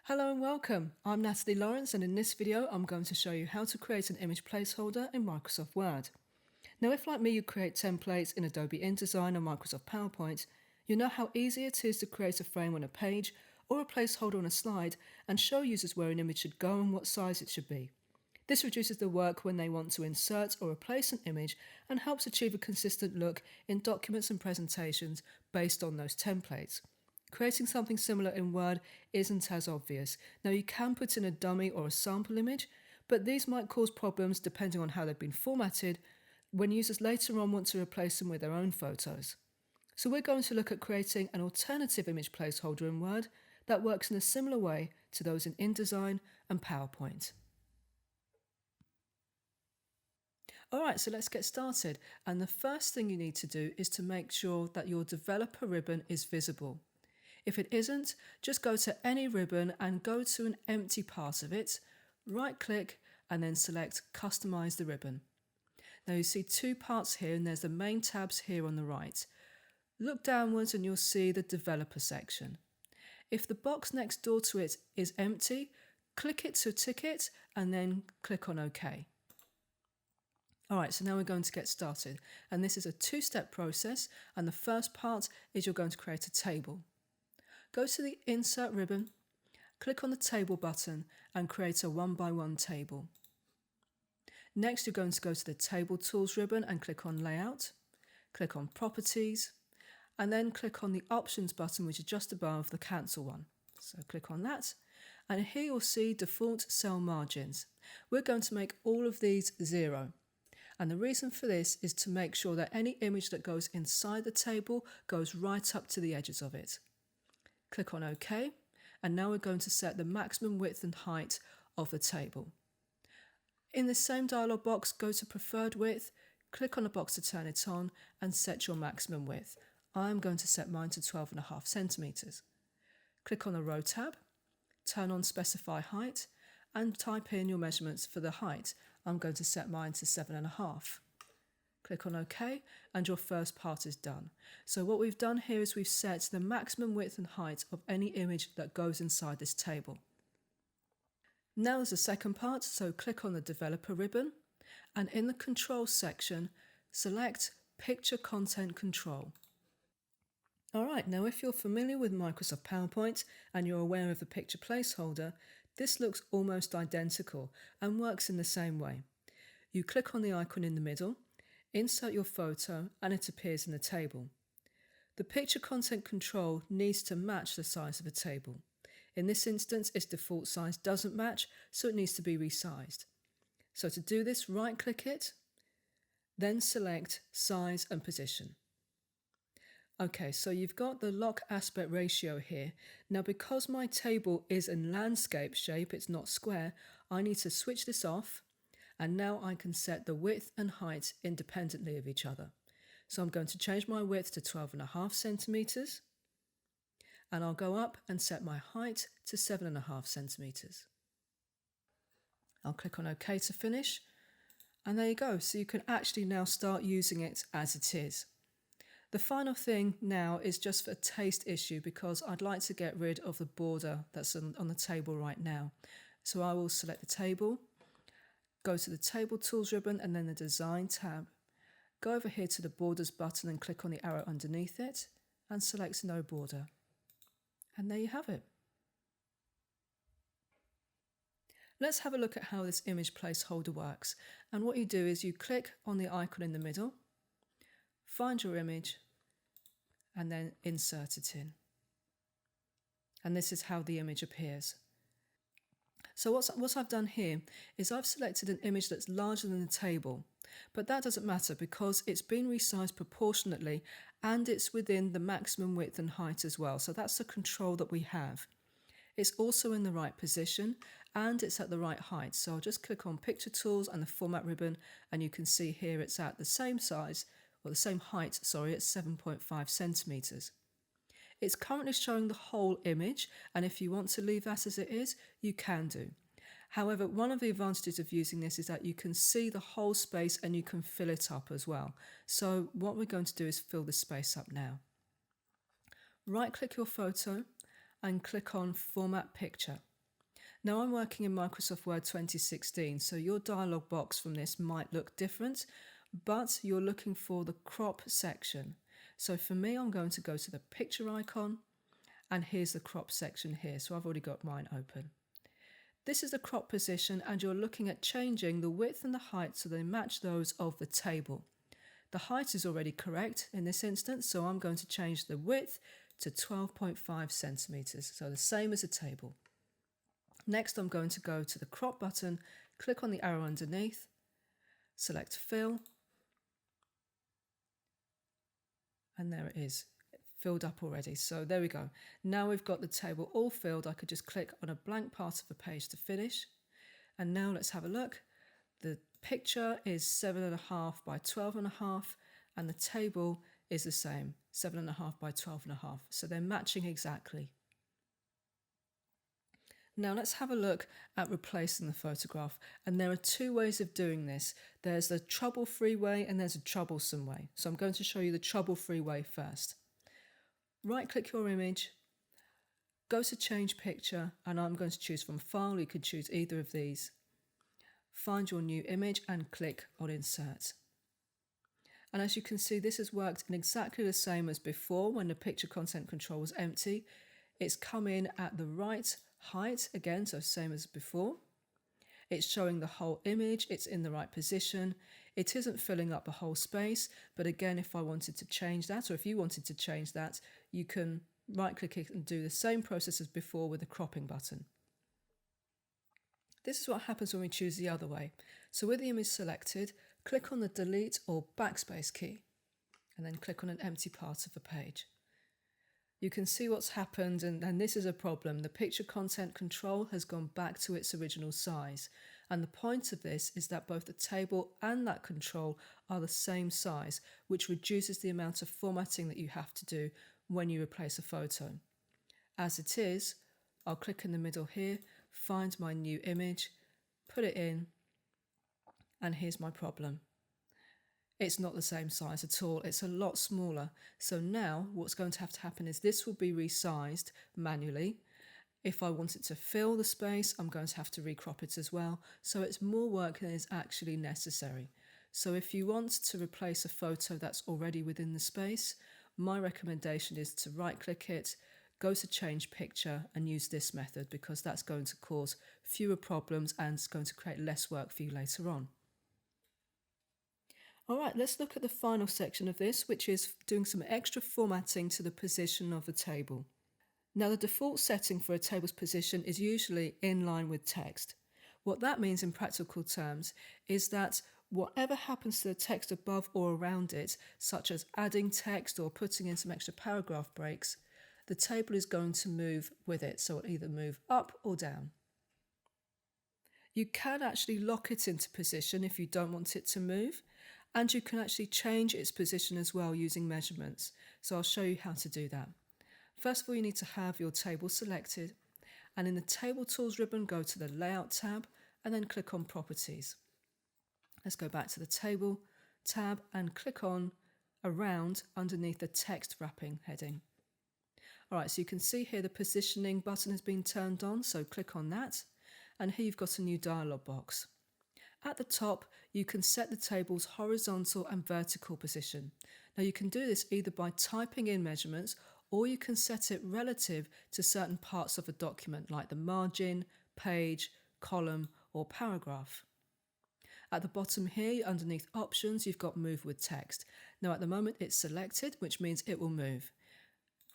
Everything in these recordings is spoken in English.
Hello and welcome. I'm Natalie Lawrence, and in this video I'm going to show you how to create an image placeholder in Microsoft Word. Now, if like me you create templates in Adobe InDesign or Microsoft PowerPoint, you know how easy it is to create a frame on a page or a placeholder on a slide and show users where an image should go and what size it should be. This reduces the work when they want to insert or replace an image and helps achieve a consistent look in documents and presentations based on those templates. Creating something similar in Word isn't as obvious. Now, you can put in a dummy or a sample image, but these might cause problems depending on how they've been formatted when users later on want to replace them with their own photos. So we're going to look at creating an alternative image placeholder in Word that works in a similar way to those in InDesign and PowerPoint. Alright, so let's get started. And the first thing you need to do is to make sure that your developer ribbon is visible. If it isn't, just go to any ribbon and go to an empty part of it, right-click and then select Customize the ribbon. Now you see two parts here and there's the main tabs here on the right. Look downwards and you'll see the Developer section. If the box next door to it is empty, click it to tick it and then click on OK. Alright, so now we're going to get started, and this is a two-step process, and the first part is you're going to create a table. Go to the Insert ribbon, click on the Table button and create a 1x1 table. Next, you're going to go to the Table Tools ribbon and click on Layout, click on Properties, and then click on the Options button, which is just above the Cancel one. So click on that, and here you'll see Default Cell Margins. We're going to make all of these 0. And the reason for this is to make sure that any image that goes inside the table goes right up to the edges of it. Click on OK, and now we're going to set the maximum width and height of the table. In the same dialog box, go to Preferred Width, click on the box to turn it on, and set your maximum width. I'm going to set mine to 12.5 centimeters. Click on the Row tab, turn on Specify Height, and type in your measurements for the height. I'm going to set mine to 7.5. Click on OK, and your first part is done. So what we've done here is we've set the maximum width and height of any image that goes inside this table. Now there's a second part, so click on the Developer ribbon, and in the Controls section, select Picture Content Control. Alright, now if you're familiar with Microsoft PowerPoint and you're aware of the picture placeholder, this looks almost identical and works in the same way. You click on the icon in the middle, insert your photo, and it appears in the table. The picture content control needs to match the size of a table. In this instance, its default size doesn't match, so it needs to be resized. So to do this, right-click it, then select Size and Position. Okay, so you've got the lock aspect ratio here. Now, because my table is in landscape shape, it's not square, I need to switch this off. And now I can set the width and height independently of each other. So I'm going to change my width to 12.5 centimeters, and I'll go up and set my height to 7.5 centimeters. I'll click on OK to finish, and there you go. So you can actually now start using it as it is. The final thing now is just for a taste issue, because I'd like to get rid of the border that's on the table right now. So I will select the table, go to the Table Tools ribbon and then the Design tab. Go over here to the Borders button and click on the arrow underneath it and select No Border. And there you have it. Let's have a look at how this image placeholder works. And what you do is you click on the icon in the middle, find your image, and then insert it in. And this is how the image appears. So what I've done here is I've selected an image that's larger than the table, but that doesn't matter because it's been resized proportionately and it's within the maximum width and height as well. So that's the control that we have. It's also in the right position and it's at the right height. So I'll just click on Picture Tools and the Format ribbon, and you can see here it's at the same size, or the same height, sorry, it's 7.5 centimeters. It's currently showing the whole image, and if you want to leave that as it is, you can do. However, one of the advantages of using this is that you can see the whole space and you can fill it up as well. So what we're going to do is fill this space up now. Right-click your photo and click on Format Picture. Now I'm working in Microsoft Word 2016, so your dialog box from this might look different, but you're looking for the crop section. So for me, I'm going to go to the picture icon, and here's the crop section here. So I've already got mine open. This is the crop position, and you're looking at changing the width and the height so they match those of the table. The height is already correct in this instance, so I'm going to change the width to 12.5 centimeters, so the same as the table. Next, I'm going to go to the crop button, click on the arrow underneath, select fill, and there it is, filled up already. So there we go. Now we've got the table all filled. I could just click on a blank part of the page to finish. And now let's have a look. The picture is 7.5 by 12.5, and the table is the same, 7.5 by 12.5. So they're matching exactly. Now let's have a look at replacing the photograph, and there are two ways of doing this. There's the trouble-free way and there's a troublesome way. So I'm going to show you the trouble-free way first. Right-click your image, go to change picture, and I'm going to choose from file. You could choose either of these. Find your new image and click on insert. And as you can see, this has worked in exactly the same as before when the picture content control was empty. It's come in at the right height again, so same as before. It's showing the whole image, it's in the right position. It isn't filling up the whole space, but again, if I wanted to change that, or if you wanted to change that, you can right click it and do the same process as before with the cropping button. This is what happens when we choose the other way. So with the image selected, click on the delete or backspace key, and then click on an empty part of the page. You can see what's happened, and this is a problem. The picture content control has gone back to its original size. And the point of this is that both the table and that control are the same size, which reduces the amount of formatting that you have to do when you replace a photo. As it is, I'll click in the middle here, find my new image, put it in, and here's my problem. It's not the same size at all, it's a lot smaller. So now what's going to happen is this will be resized manually. If I want it to fill the space, I'm going to have to recrop it as well. So it's more work than is actually necessary. So if you want to replace a photo that's already within the space, my recommendation is to right click it, go to change picture and use this method, because that's going to cause fewer problems and it's going to create less work for you later on. All right, let's look at the final section of this, which is doing some extra formatting to the position of the table. Now, the default setting for a table's position is usually in line with text. What that means in practical terms is that whatever happens to the text above or around it, such as adding text or putting in some extra paragraph breaks, the table is going to move with it, so it'll either move up or down. You can actually lock it into position if you don't want it to move, and you can actually change its position as well using measurements. So I'll show you how to do that. First of all, you need to have your table selected, and in the Table Tools ribbon, go to the Layout tab and then click on Properties. Let's go back to the Table tab and click on Around underneath the Text Wrapping heading. All right, so you can see here the positioning button has been turned on, so click on that, and here you've got a new dialog box. At the top, you can set the table's horizontal and vertical position. Now you can do this either by typing in measurements, or you can set it relative to certain parts of a document like the margin, page, column, or paragraph. At the bottom here, underneath options, you've got move with text. Now at the moment it's selected, which means it will move.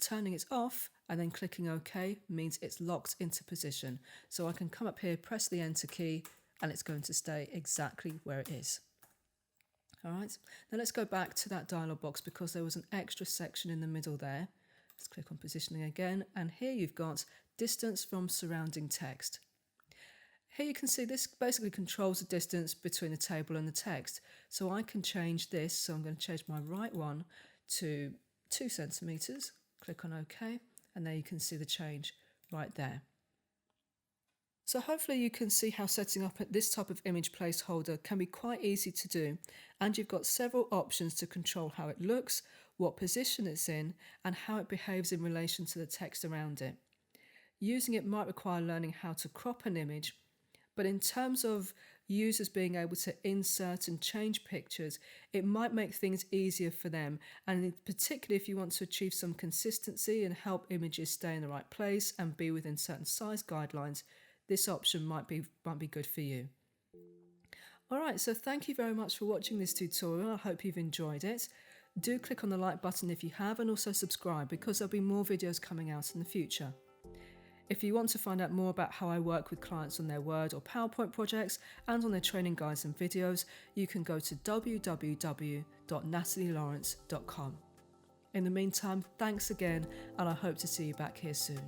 Turning it off and then clicking OK means it's locked into position. So I can come up here, press the enter key, and it's going to stay exactly where it is. All right, now let's go back to that dialog box because there was an extra section in the middle there. Let's click on positioning again, and here you've got distance from surrounding text. Here you can see this basically controls the distance between the table and the text. So I can change this, so I'm going to change my right one to 2 centimeters. Click on OK, and there you can see the change right there. So hopefully you can see how setting up this type of image placeholder can be quite easy to do, and you've got several options to control how it looks, what position it's in, and how it behaves in relation to the text around it. Using it might require learning how to crop an image, but in terms of users being able to insert and change pictures, it might make things easier for them. And particularly if you want to achieve some consistency and help images stay in the right place and be within certain size guidelines, this option might be good for you. Alright, so thank you very much for watching this tutorial. I hope you've enjoyed it. Do click on the like button if you have, and also subscribe, because there'll be more videos coming out in the future. If you want to find out more about how I work with clients on their Word or PowerPoint projects and on their training guides and videos, you can go to www.natalielawrence.com. In the meantime, thanks again, and I hope to see you back here soon.